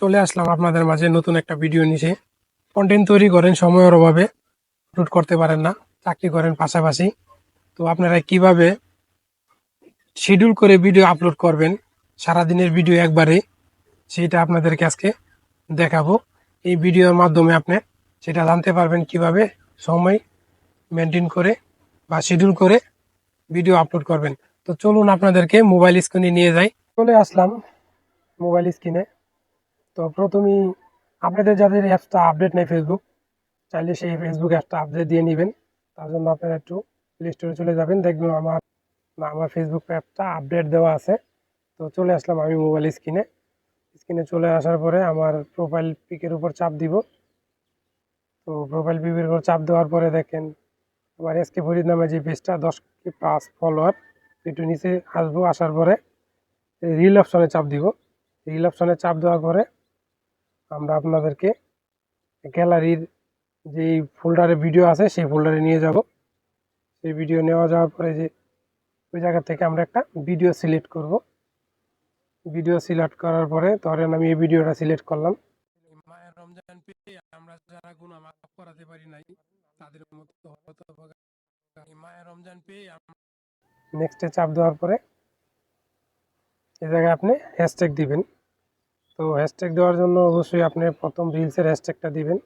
চলে আসলাম আপনাদের মাঝে নতুন একটা ভিডিও নিয়ে। কন্টেন্ট তৈরি করেন, সময়ের অভাবে আপলোড করতে পারেন না, চাকরি করেন পাশাপাশি, তো আপনারা কিভাবে শিডিউল করে ভিডিও আপলোড করবেন সারাদিনের ভিডিও একবারে, সেটা আপনাদেরকে আজকে দেখাবো। এই ভিডিওর মাধ্যমে আপনি সেটা জানতে পারবেন কিভাবে সময় মেনটেন করে বা শিডিউল করে ভিডিও আপলোড করবেন। তো চলুন আপনাদেরকে মোবাইল স্ক্রিনে নিয়ে যাই। চলে আসলাম মোবাইল স্ক্রিনে। তো প্রথমেই আপনাদের যাদের অ্যাপসটা আপডেট নেই ফেসবুক, চাইলে সেই ফেসবুক অ্যাপটা আপডেট দিয়ে নেবেন। তার জন্য আপনারা একটু প্লে স্টোরে চলে যাবেন, দেখবেন আমার ফেসবুক অ্যাপটা আপডেট দেওয়া আছে। তো চলে আসলাম আমি মোবাইল স্ক্রিনে চলে আসার পরে আমার প্রোফাইল পিকের উপর চাপ দিব। তো প্রোফাইল পিকের উপর চাপ দেওয়ার পরে দেখেন আমার এসকে ফরিদ নামে যে পেজটা 10+ ফলোয়ার, একটু নিচে আসবো, আসার পরে রিল অপশনে চাপ দিব। রিল অপশনে চাপ দেওয়ার পরে আমরা আপনাদেরকে গ্যালারির যে ফোল্ডারে ভিডিও আছে সেই ফোল্ডারে নিয়ে যাব। সেই ভিডিও নেওয়া যাওয়ার পরে যে ওই জায়গা থেকে আমরা একটা ভিডিও সিলেক্ট করব। ভিডিও সিলেক্ট করার পরে ধরেন আমি এই ভিডিওটা সিলেক্ট করলাম। মায়ের রমজান পেয়ে আমরা যারা গুনাহ মাফ করাতে পারি নাই তাদের মতো হতভাগা। মায়ের রমজান পেয়ে নেক্সটে চাপ দেওয়ার পরে এই জায়গায় আপনি হ্যাশট্যাগ দিবেন। তো হ্যাশট্যাগ দেওয়ার জন্য অবশ্যই আপনি প্রথম রিলসের হ্যাশট্যাগটা দিবেন।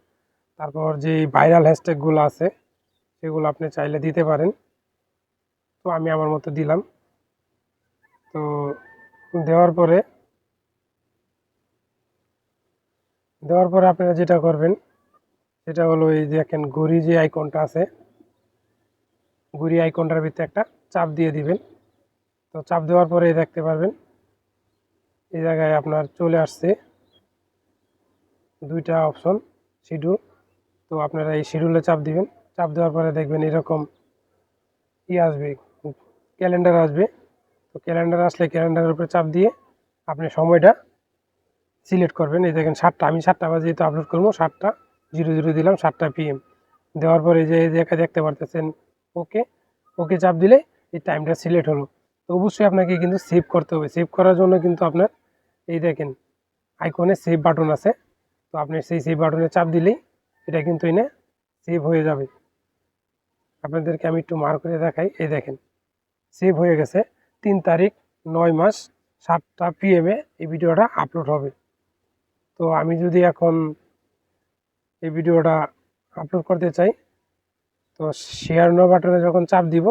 তারপর যে ভাইরাল হ্যাশট্যাগুলো আছে সেগুলো আপনি চাইলে দিতে পারেন। তো আমি আমার মতো দিলাম। তো দেওয়ার পরে আপনারা যেটা করবেন সেটা হলো এই দেখেন ঘড়ি যে আইকনটা আছে, ঘড়ি আইকনটার ভিতরে একটা চাপ দিয়ে দিবেন। তো চাপ দেওয়ার পরে দেখতে পারবেন এই জায়গায় আপনার চলে আসছে দুইটা অপশন, শিডিউল। তো আপনারা এই শিডিউলে চাপ দিবেন। চাপ দেওয়ার পরে দেখবেন এরকম আসবে, ক্যালেন্ডার আসবে। তো ক্যালেন্ডার আসলে ক্যালেন্ডারের উপরে চাপ দিয়ে আপনি সময়টা সিলেক্ট করবেন। এই দেখেন 7টা, আমি 7টা বাজে যেহেতু আপলোড করবো 7:00 দিলাম, 7টা PM। দেওয়ার পরে যে দেখতে পারতেছেন ওকে, ওকে চাপ দিলে এই টাইমটা সিলেক্ট হলো। তো অবশ্যই আপনাকে কিন্তু সেভ করতে হবে। সেভ করার জন্য কিন্তু আপনার এই দেখেন আইকনে সেভ বাটন আছে। তো আপনি সেই সেভ বাটনে চাপ দিলেই এটা কিন্তু এনে সেভ হয়ে যাবে। আপনাদেরকে আমি একটু মার করে দেখাই, এই দেখেন সেভ হয়ে গেছে। 3 তারিখ 9 মাস 7টা PM এই ভিডিওটা আপলোড হবে। তো আমি যদি এখন এই ভিডিওটা আপলোড করতে চাই, তো শেয়ার নো বাটনে যখন চাপ দিব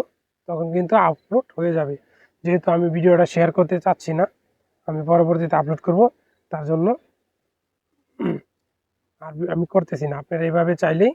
তখন কিন্তু আপলোড হয়ে যাবে। যেহেতু আমি ভিডিওটা শেয়ার করতে চাচ্ছি না, আমি পরবর্তীতে আপলোড করব, তার জন্য আর আমি করতেছি না। আপনারা এইভাবে চাইলেই